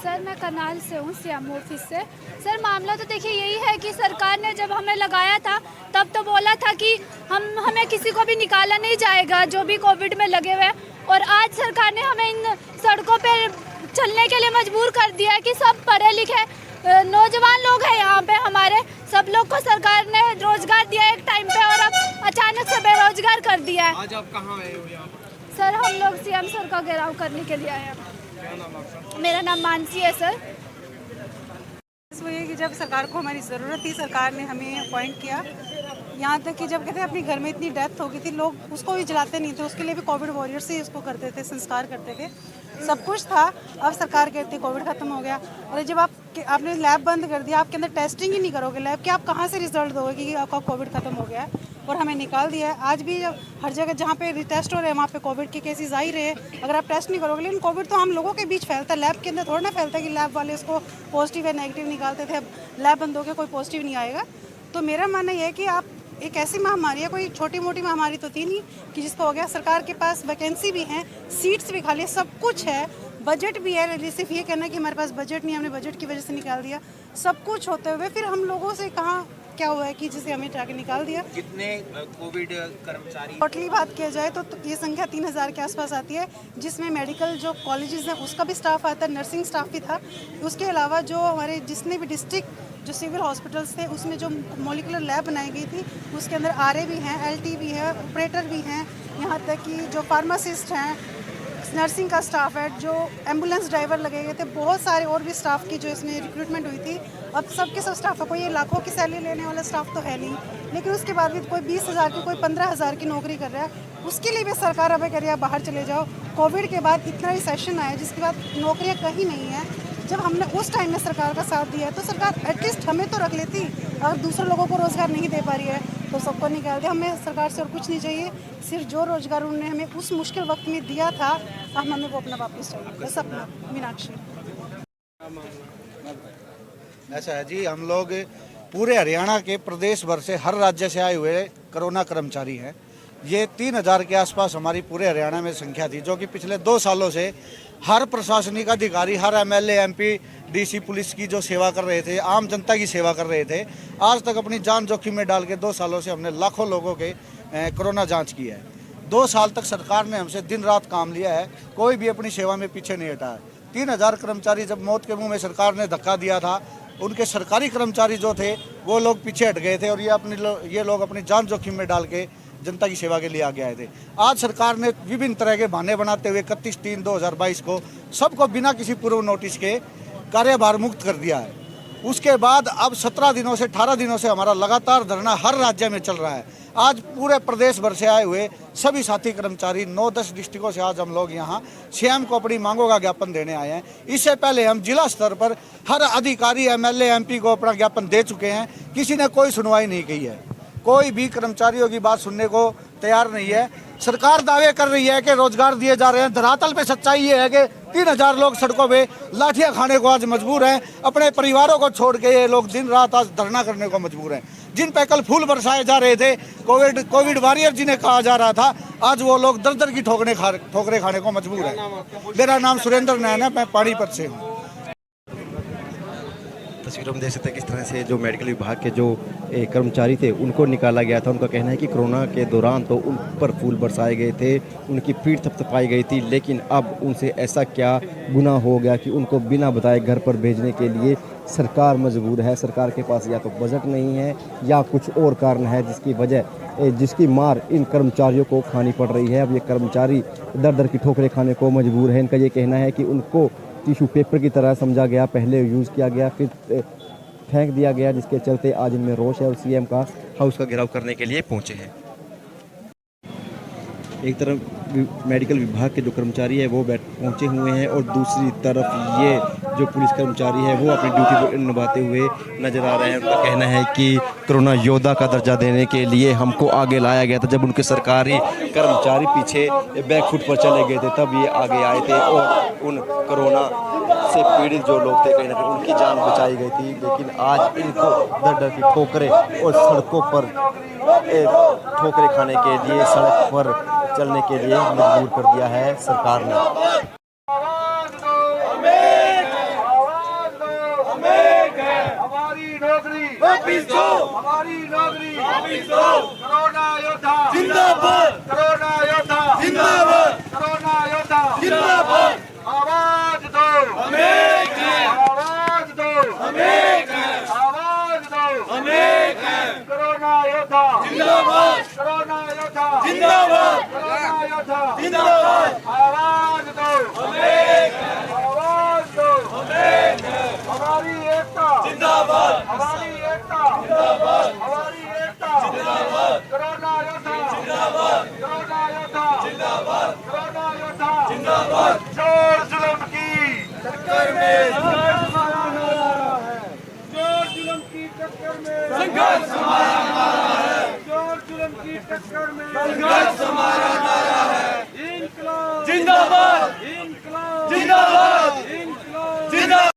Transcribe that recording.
Sir मैं करनाल से हूँ, सीएम ऑफिस से। सर मामला तो देखिए यही है कि सरकार ने जब हमें लगाया था तब तो बोला था कि हमें किसी को भी निकाला नहीं जाएगा जो भी कोविड में लगे हुए, और आज सरकार ने हमें इन सड़कों पे चलने के लिए मजबूर कर दिया है कि सब पढ़े लिखे नौजवान लोग हैं यहाँ पे हमारे, सब लोग को सरकार ने रोजगार दिया है एक टाइम पे, और अब अचानक से बेरोजगार कर दिया है। आज आप कहाँ आए हो यहाँ पर? सर हम लोग सीएम सर का घेराव करने के लिए आए हैं। क्या नाम आपका? मेरा नाम मानसी है सर। वो ये कि जब सरकार को हमारी ज़रूरत थी, सरकार ने हमें अपॉइंट किया। यहाँ तक कि जब कहते हैं अपने घर में इतनी डेथ हो गई थी, लोग उसको भी जलाते नहीं थे, उसके लिए भी कोविड वॉरियर्स ही उसको करते थे, संस्कार करते थे, सब कुछ था। अब सरकार कहती है कोविड खत्म हो गया। और जब आपने लैब बंद कर दिया, आपके अंदर टेस्टिंग ही नहीं करोगे लैब कि आप कहाँ से रिजल्ट दोगे कि आपका कोविड खत्म हो गया है, और हमें निकाल दिया है। आज भी जब हर जगह जहाँ पे टेस्ट हो रहे हैं वहाँ पे कोविड के केसेस आ ही रहे हैं। अगर आप टेस्ट नहीं करोगे, लेकिन कोविड तो हम लोगों के बीच फैलता है, लैब के अंदर थोड़ा ना फैलता है कि लैब वाले उसको पॉजिटिव या नेगेटिव निकालते थे। अब लैब बंद हो गया, कोई पॉजिटिव नहीं आएगा। तो मेरा मानना यह है कि आप एक ऐसी महामारी है, कोई छोटी मोटी महामारी तो थी नहीं कि जिसको हो गया। सरकार के पास वैकेंसी भी है, सीट्स भी खाली है, सब कुछ है, बजट भी है। सिर्फ ये कहना कि हमारे पास बजट नहीं, हमने बजट की वजह से निकाल दिया, सब कुछ होते हुए फिर हम लोगों से कहाँ क्या हुआ है कि जिसे हमें जाके निकाल दिया। कितने कोविड कर्मचारी? टोटली बात किया जाए तो ये संख्या 3000 के आसपास आती है, जिसमें मेडिकल जो कॉलेजेस हैं उसका भी स्टाफ आता है, नर्सिंग स्टाफ भी था। उसके अलावा जो हमारे जितने भी डिस्ट्रिक्ट जो सिविल हॉस्पिटल्स थे उसमें जो मॉलिकुलर लैब बनाई गई थी उसके अंदर आरए भी हैं, एलटी भी है, ऑपरेटर भी हैं, यहाँ तक कि जो फार्मासिस्ट हैं, नर्सिंग का स्टाफ है, जो एम्बुलेंस ड्राइवर लगे गए थे, बहुत सारे और भी स्टाफ की जो इसमें रिक्रूटमेंट हुई थी। अब सबके सब स्टाफ है, कोई ये लाखों की सैलरी लेने वाला स्टाफ तो है नहीं, लेकिन उसके बाद भी कोई 20,000 की, कोई 15,000 की नौकरी कर रहा है। उसके लिए भी सरकार हमें कह रही है बाहर चले जाओ। कोविड के बाद इतना रिसेशन आया जिसके बाद नौकरियाँ कहीं नहीं है। जब हमने उस टाइम में सरकार का साथ दिया तो सरकार एटलीस्ट हमें तो रख लेती। अगर दूसरे लोगों को रोज़गार नहीं दे पा रही है तो सबको निकाल दिया। हमें सरकार से और कुछ नहीं चाहिए, सिर्फ जो रोज़गार उन्होंने हमें उस मुश्किल वक्त में दिया था हम हमें वो अपना वापस चाहिए, बस अपना। मीनाक्षी। ऐसा है जी, हम लोग पूरे हरियाणा के प्रदेश भर से हर राज्य से आए हुए कोरोना कर्मचारी हैं। ये 3000 के आसपास हमारी पूरे हरियाणा में संख्या थी, जो कि पिछले 2 सालों से हर प्रशासनिक अधिकारी, हर एमएलए, एमपी, डीसी, पुलिस की जो सेवा कर रहे थे, आम जनता की सेवा कर रहे थे। आज तक अपनी जान जोखिम में डाल के 2 सालों से हमने लाखों लोगों के कोरोना जांच की है। 2 साल तक सरकार ने हमसे दिन रात काम लिया है, कोई भी अपनी सेवा में पीछे नहीं हटा है। 3000 कर्मचारी जब मौत के मुंह में सरकार ने धक्का दिया था, उनके सरकारी कर्मचारी जो थे वो लोग पीछे हट गए थे, और ये लोग अपनी जान जोखिम में डाल के जनता की सेवा के लिए आगे आए थे। आज सरकार ने विभिन्न तरह के बहाने बनाते हुए 31/3/2022 को सबको बिना किसी पूर्व नोटिस के कार्यभार मुक्त कर दिया है। उसके बाद अब 17 दिनों से 18 दिनों से हमारा लगातार धरना हर राज्य में चल रहा है। आज पूरे प्रदेश भर से आए हुए सभी साथी कर्मचारी 9-10 डिस्ट्रिक्टों से आज हम लोग यहाँ सीएम को अपनी मांगों का ज्ञापन देने आए हैं। इससे पहले हम जिला स्तर पर हर अधिकारी, एमएलए, एमपी को अपना ज्ञापन दे चुके हैं, किसी ने कोई सुनवाई नहीं की है। कोई भी कर्मचारियों की बात सुनने को तैयार नहीं है। सरकार दावे कर रही है कि रोजगार दिए जा रहे हैं, धरातल पे सच्चाई ये है कि 3000 लोग सड़कों पे लाठियां खाने को आज मजबूर हैं। अपने परिवारों को छोड़ के ये लोग दिन रात आज धरना करने को मजबूर हैं। जिन पे कल फूल बरसाए जा रहे थे, कोविड वॉरियर जिन्हें कहा जा रहा था, आज वो लोग दर की ठोकरें खाने को मजबूर हैं। मेरा नाम सुरेंद्र नैन है, मैं पानीपत से हूँ। तस्वीरों में देख सकते हैं किस तरह से जो मेडिकल विभाग के जो कर्मचारी थे उनको निकाला गया था। उनका कहना है कि कोरोना के दौरान तो उन पर फूल बरसाए गए थे, उनकी पीठ थपथपाई गई थी, लेकिन अब उनसे ऐसा क्या गुनाह हो गया कि उनको बिना बताए घर पर भेजने के लिए सरकार मजबूर है। सरकार के पास या तो बजट नहीं है या कुछ और कारण है जिसकी मार इन कर्मचारियों को खानी पड़ रही है। अब ये कर्मचारी दर की ठोकरें खाने को मजबूर है। इनका ये कहना है कि उनको टिश्यू पेपर की तरह समझा गया, पहले यूज़ किया गया फिर फेंक दिया गया, जिसके चलते आज इनमें रोष है और सीएम का हाउस का घेराव करने के लिए पहुंचे हैं। एक तरफ मेडिकल विभाग के जो कर्मचारी है वो पहुंचे हुए हैं और दूसरी तरफ ये जो पुलिस कर्मचारी है वो अपनी ड्यूटी निभाते हुए नजर आ रहे हैं। उनका कहना है कि कोरोना योद्धा का दर्जा देने के लिए हमको आगे लाया गया था। जब उनके सरकारी कर्मचारी पीछे बैकफुट पर चले गए थे तब ये आगे आए थे और उन कोरोना से पीड़ित जो लोग थे कहीं ना कहीं उनकी जान बचाई गई थी। लेकिन आज इनको दर की ठोकरें और सड़कों पर ठोकरें खाने के लिए, सड़क पर चलने के लिए मजबूर कर दिया है सरकार ने। नौकरी वापिस दो, हमारी नौकरी वापिस दो। कोरोना योद्धा जिंदाबाद, कोरोना योद्धा जिंदाबाद, कोरोना योद्धा जिंदाबाद। आवाज दो हमें, आवाज दो हमें, आवाज दो हमें। कोरोना योद्धा जिंदाबाद, कोरोना योद्धा जिंदाबाद, कोरोना योद्धा जिंदाबाद। आवाज दो हमें, आवाज दो हमें। हमारी एकता जिंदाबाद, हमारी एकता जिंदाबाद, हमारी एकता जिंदाबाद। कोरोना योद्धा जिंदाबाद, कोरोना योद्धा जिंदाबाद, कोरोना योद्धा जिंदाबाद। जोर जुल्म की टक्कर में संघर्ष हमारा नारा है, जोर जुल्म की टक्कर में संघर्ष हमारा नारा है, जोर जुल्म की टक्कर में संघर्ष हमारा नारा है। इंकलाब जिंदाबाद, इंकलाब जिंदाबाद,